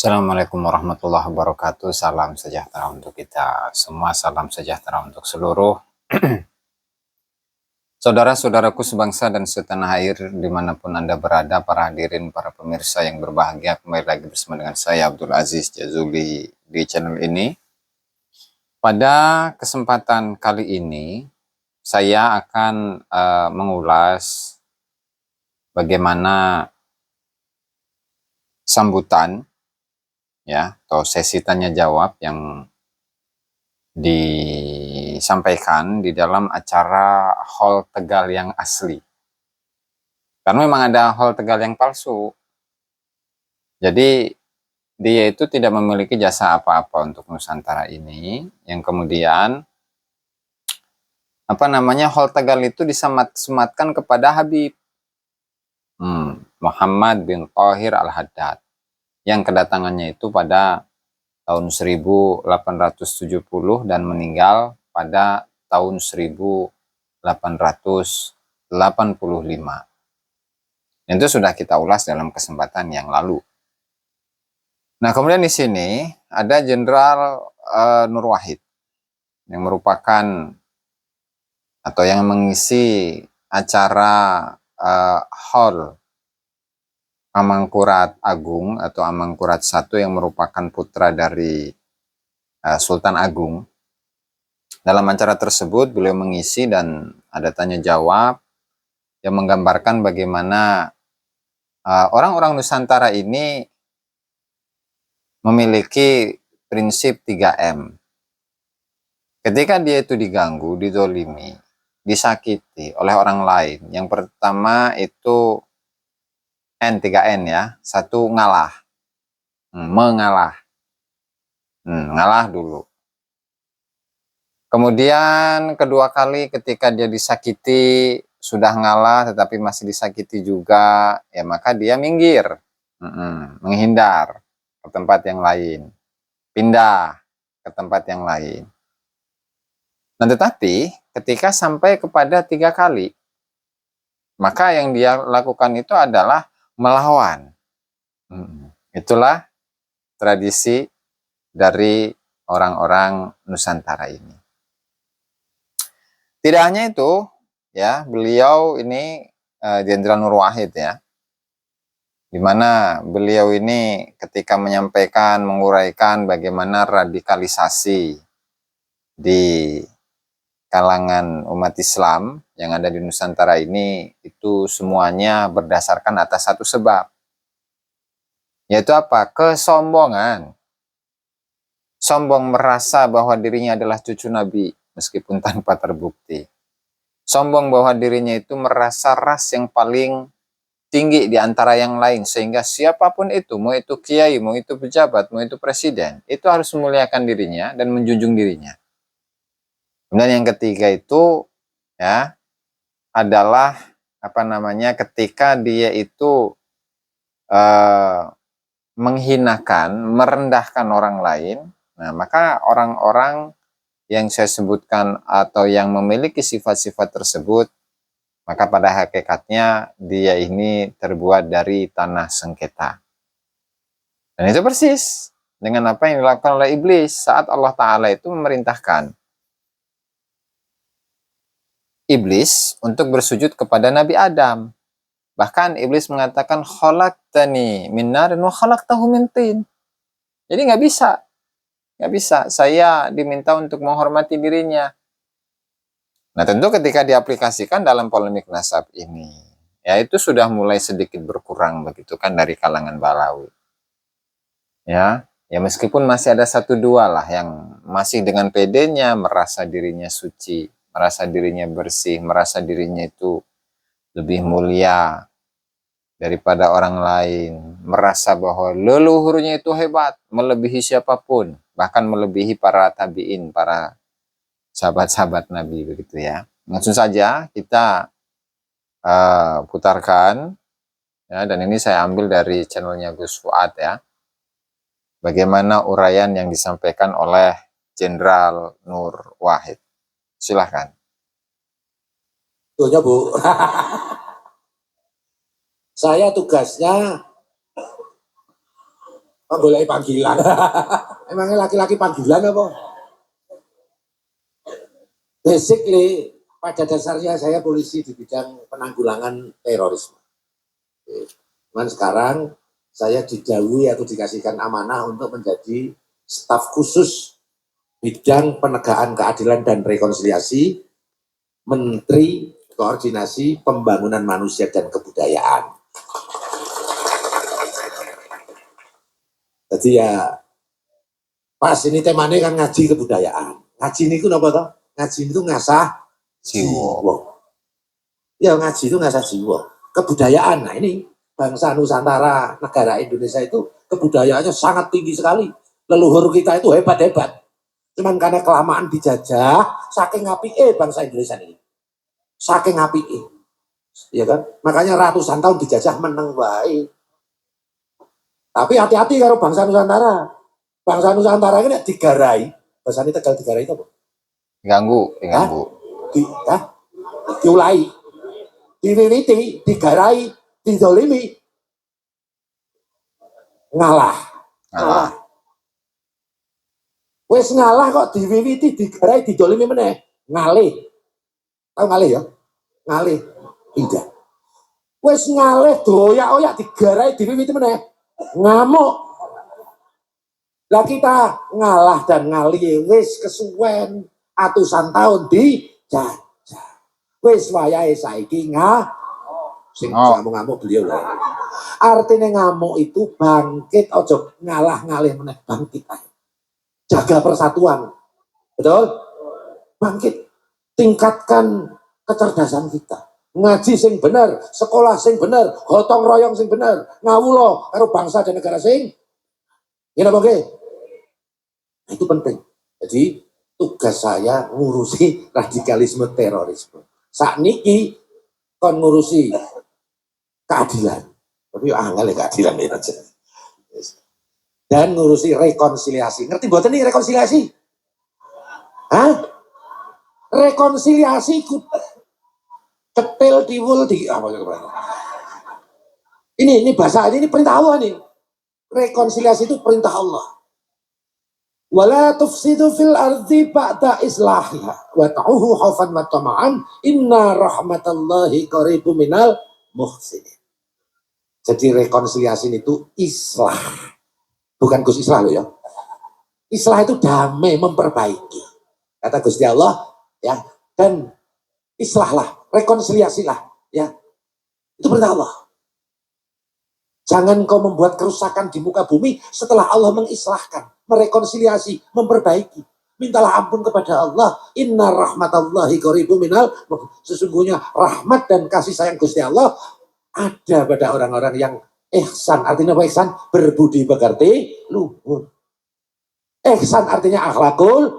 Assalamualaikum warahmatullahi wabarakatuh. Salam sejahtera untuk kita semua. Salam sejahtera untuk seluruh saudara-saudaraku sebangsa dan setanah air dimanapun Anda berada, para hadirin, para pemirsa yang berbahagia. Kembali lagi bersama dengan saya Abdul Aziz Jazuli di channel ini. Pada kesempatan kali ini saya akan mengulas bagaimana sambutan ya atau sesi tanya jawab yang disampaikan di dalam acara Hall Tegal yang asli. Karena memang ada Hall Tegal yang palsu. Jadi dia itu tidak memiliki jasa apa-apa untuk Nusantara ini. Yang kemudian Hall Tegal itu disematkan kepada Habib Muhammad bin Thohir Al-Haddad yang kedatangannya itu pada tahun 1870 dan meninggal pada tahun 1885. Itu sudah kita ulas dalam kesempatan yang lalu. Nah, kemudian di sini ada Jenderal Nur Wahid yang merupakan atau yang mengisi acara Hall Amangkurat Agung atau Amangkurat I yang merupakan putra dari Sultan Agung. Dalam acara tersebut beliau mengisi dan ada tanya jawab yang menggambarkan bagaimana orang-orang Nusantara ini memiliki prinsip 3M. Ketika dia itu diganggu, didolimi, disakiti oleh orang lain, yang pertama itu N3N ya, satu ngalah, mengalah, ngalah dulu. Kemudian kedua kali ketika dia disakiti, sudah ngalah tetapi masih disakiti juga, ya maka dia minggir, menghindar ke tempat yang lain, pindah ke tempat yang lain. Nah, tetapi ketika sampai kepada 3 kali, maka yang dia lakukan itu adalah melawan. Itulah tradisi dari orang-orang Nusantara ini. Tidak hanya itu, ya, beliau ini Jenderal Nur Wahid ya, di mana beliau ini ketika menyampaikan, menguraikan bagaimana radikalisasi di kalangan umat Islam yang ada di Nusantara ini itu semuanya berdasarkan atas satu sebab, yaitu apa? Kesombongan. Sombong merasa bahwa dirinya adalah cucu Nabi meskipun tanpa terbukti. Sombong bahwa dirinya itu merasa ras yang paling tinggi di antara yang lain, sehingga siapapun itu, mau itu kiai, mau itu pejabat, mau itu presiden, itu harus memuliakan dirinya dan menjunjung dirinya. Kemudian yang ketiga itu ya adalah ketika dia itu menghinakan, merendahkan orang lain. Nah, maka orang-orang yang saya sebutkan atau yang memiliki sifat-sifat tersebut, maka pada hakikatnya dia ini terbuat dari tanah sengketa. Dan itu persis dengan apa yang dilakukan oleh iblis saat Allah Ta'ala itu memerintahkan iblis untuk bersujud kepada Nabi Adam. Bahkan iblis mengatakan khalaqtani min narin wa khalaqtahu min tin. Jadi nggak bisa. Saya diminta untuk menghormati dirinya. Nah, tentu ketika diaplikasikan dalam polemik nasab ini, ya itu sudah mulai sedikit berkurang begitu kan dari kalangan Balawi. Ya meskipun masih ada 1-2 lah yang masih dengan pedenya merasa dirinya suci, merasa dirinya bersih, merasa dirinya itu lebih mulia daripada orang lain, merasa bahwa leluhurnya itu hebat, melebihi siapapun, bahkan melebihi para tabi'in, para sahabat-sahabat Nabi begitu ya. Langsung saja kita putarkan ya, dan ini saya ambil dari channelnya Gus Fuad ya. Bagaimana uraian yang disampaikan oleh Jenderal Nur Wahid. Silahkan. Betulnya Bu, saya tugasnya Menggoleki panggilan. Emangnya laki-laki panggilan apa? Basically, pada dasarnya saya polisi di bidang penanggulangan terorisme. Cuman sekarang saya didhawuhi atau dikasihkan amanah untuk menjadi staf khusus bidang penegakan keadilan dan rekonsiliasi, Menteri Koordinasi Pembangunan Manusia dan Kebudayaan. Jadi ya pas ini temanya kan ngaji kebudayaan. Ngaji ini itu apa toh? Ngaji itu ngasah jiwa. Ya ngaji itu ngasah jiwa. Kebudayaan, nah ini bangsa Nusantara, negara Indonesia itu kebudayaannya sangat tinggi sekali. Leluhur kita itu hebat-hebat. Cuman karena kelamaan dijajah, saking apike bangsa Indonesia ini. Saking apike. Ya kan? Makanya ratusan tahun dijajah meneng wae. Tapi hati-hati karo bangsa Nusantara. Bangsa Nusantara ini digarai. Bahasa ini Tegal digarai itu apa? Diganggu. Diulai. Diwiwiti, digarai, dizolimi. Ngalah. Wes ngalah kok diwiwiti, digarai, dizolimi meneh. Ngalih. Tahu ngalih ya? Ngalih. Tidak. Wes ngalih doyak-oyak digarai, diwiwiti meneh. Ngamuk. Lah kita ngalah dan ngalih wis kesuwen atusan tahun dijajah. Wis wayahe saiki sing ngamuk-ngamuk beliau lah. Artinya ngamuk itu bangkit, ojo ngalah ngalih meneh, bangkit aja. Jaga persatuan. Betul? Bangkit. Tingkatkan kecerdasan kita. Ngaji sing bener, sekolah sing bener, gotong royong sing bener, ngawulo karo bangsa dan negara sing. Ya oke. Itu penting. Jadi tugas saya ngurusi radikalisme terorisme. Sakniki kon ngurusi keadilan. Tapi angel keadilan ini aja. Dan ngurusi rekonsiliasi. Ngerti mboten nih rekonsiliasi? Hah? Rekonsiliasi ketil tiwul di apa ini bahasa ini perintah Allah nih. Rekonsiliasi itu perintah Allah. Wala tufsidu fil ardi ba'da islahiha wa ta'uhu khaufan wa tama'an inna rahmatallahi qaribum minal muhsinin. Jadi rekonsiliasi itu islah. Bukan Gus Islah loh ya. Islah itu damai, memperbaiki. Kata Gusti Allah, ya. Dan islahlah, rekonsiliasilah, ya. Itu perintah Allah. Jangan kau membuat kerusakan di muka bumi setelah Allah mengislahkan, merekonsiliasi, memperbaiki. Mintalah ampun kepada Allah. Inna rahmatallahi qaribum minal. Sesungguhnya rahmat dan kasih sayang Gusti Allah ada pada orang-orang yang ihsan. Artinya apa ihsan? Berbudi pekerti luhur. Ihsan artinya akhlakul.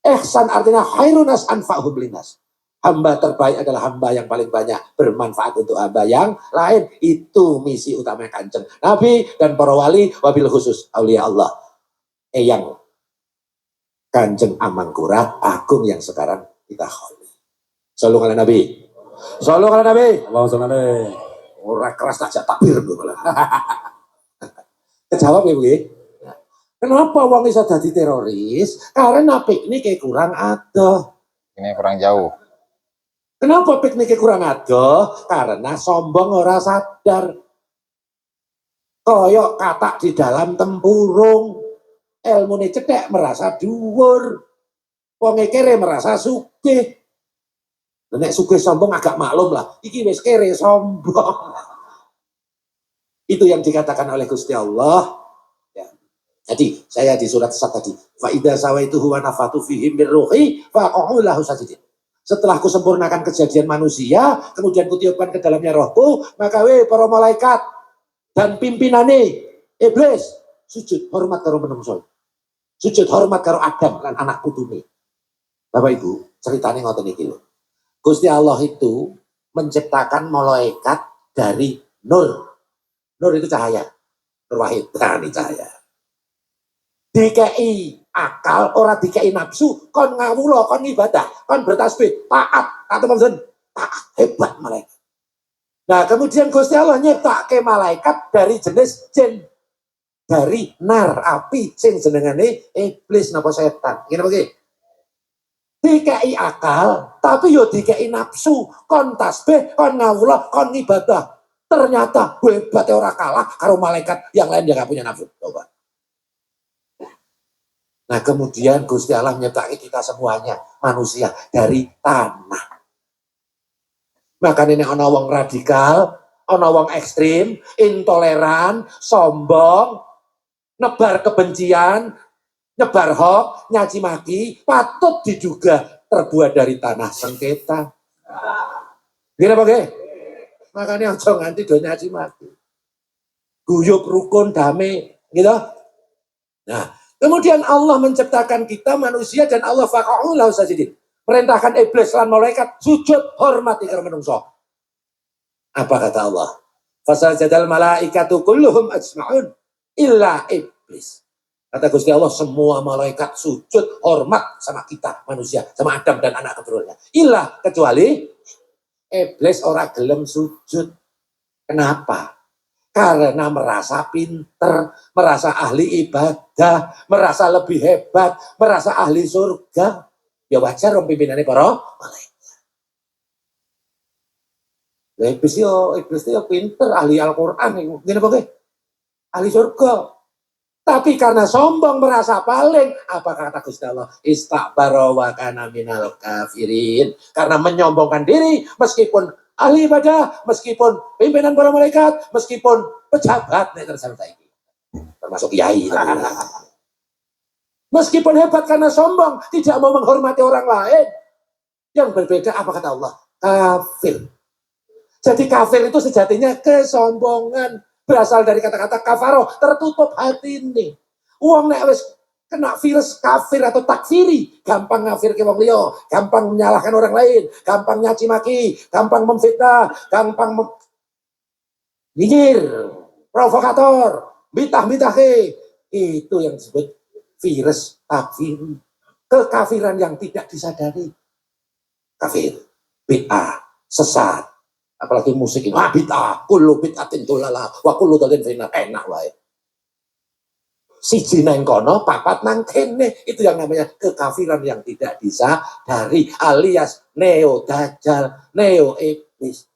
Ihsan artinya khairunas anfa'hum linas. Hamba terbaik adalah hamba yang paling banyak bermanfaat untuk hamba yang lain. Itu misi utama Kanjeng Nabi dan para wali, wabil khusus aulia Allah. Yang Kanjeng Amangkurat Agung yang sekarang kita kholi. Sallu ala Nabi. Sallu ala Nabi. Orang keras saja takbir dulu. Kejawab ya Bu. Kenapa wong bisa jadi teroris? Karena piknik kurang ada. Ini kurang jauh. Kenapa pikniknya kurang ada? Karena sombong ora sadar. Koyok katak di dalam tempurung. Ilmune cedek merasa dhuwur. Wong kere merasa sugih. Nek sugih sombong agak maklum lah. Iki wis kere sombong. Itu yang dikatakan oleh Gusti Allah. Ya. Jadi saya di surat Sad tadi. Fa idza sawaituhu wa nafatu fihi min ruhi faqa'u lahu sajidin. Setelah kusempurnakan kejadian manusia, kemudian kutiupkan ke dalamnya rohku, maka para malaikat dan pimpinane iblis sujud hormat karo menungso. Sujud hormat karo Adam lan anak putune. Bapak Ibu, ceritanya ngoten iki lho. Gusti Allah itu menciptakan malaikat dari nur. Nur itu cahaya. Nur wahid, ini cahaya. DKI akal, orang DKI nafsu, kon ngawulo, kon ibadah, kon bertasbih, taat, taat, hebat malaikat. Nah kemudian Gusti Allah nyiptake malaikat dari jenis jin. dari nar api sing jenengane iblis napa setan. Ngene apa dikei akal, tapi yo dikei nafsu, kon tasbih, kon ngawula, kon ibadah. Ternyata hebatnya ora kalah karo malaikat yang lain yang gak punya nafsu. Coba. Nah kemudian Gusti Allah nyiptakan kita semuanya manusia dari tanah. Makanya ini ana wong radikal, ana wong ekstrim, intoleran, sombong, nebar kebencian, nyebar hoax, nyaci maki, patut diduga terbuat dari tanah sengketa. Gini apa ge? Makanya ojo nganti do nyaci maki. Guyub rukun damai, gitu. Nah, kemudian Allah menciptakan kita manusia dan Allah faqa'u lahu sajidin. Perintahkan iblis lan malaikat sujud hormati karo menungso. Apa kata Allah? Fasajadal malaikatu kulluhum ajma'un illa iblis. Kata Gusti Allah, semua malaikat sujud hormat sama kita manusia, sama Adam dan anak keturunannya. Ilah kecuali iblis ora gelem sujud. Kenapa? Karena merasa pinter, merasa ahli ibadah, merasa lebih hebat, merasa ahli surga. Ya wajar dong pimpinannya para malaikat. Iblis itu pinter, ahli Al-Quran. Gini apa? Ahli surga. Tapi karena sombong merasa paling, apa kata Gusti Allah? Istakbara wa kana minal kafirin. Karena menyombongkan diri, meskipun ahli ibadah, meskipun pimpinan para malaikat, meskipun pejabat, termasuk kiai. Meskipun hebat karena sombong, tidak mau menghormati orang lain. Yang berbeda, apa kata Allah? Kafir. Jadi kafir itu sejatinya kesombongan. Berasal dari kata-kata kafaro, tertutup hati ini. Uang nek wis kena virus kafir atau takfiri, gampang ngafir ke wong liya, gampang menyalahkan orang lain, gampang nyaci maki, gampang memfitnah, gampang nyinyir, provokator, bitah-bitah itu yang disebut virus takfiri. Kekafiran yang tidak disadari. Kafir, bid'ah, sesat. Apalagi musik ini, bid'ah, kullu bid'atin dolala, wa kullu dolin finnar, enak wae. Siji nang kono, papat nang kene, itu yang namanya kekafiran yang tidak disadari, alias neo dajjal, neo iblis.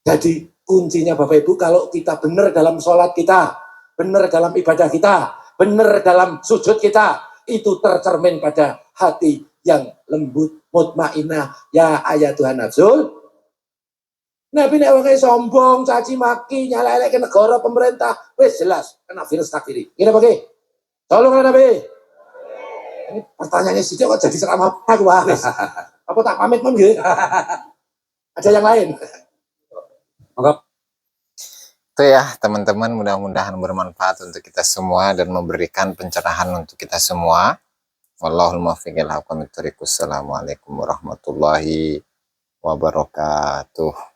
Jadi kuncinya Bapak Ibu, kalau kita benar dalam sholat kita, benar dalam ibadah kita, benar dalam sujud kita, itu tercermin pada hati yang lembut, mutmainah, ya ayatuhan nafsul. Nabi nek wong sombong, caci maki, nyalek ke negara pemerintah, wis jelas kena virus takfiri. Ngene apa ge? Tolong Nabi. Ini pertanyaannya situ kok jadi ceramah aku wis. Apa tak pamit mem nggih? Ada yang lain. Monggo. Itu ya teman-teman, mudah-mudahan bermanfaat untuk kita semua dan memberikan pencerahan untuk kita semua. Wallahul muwaffiq ila aqwamit thoriq. Assalamualaikum warahmatullahi wabarakatuh.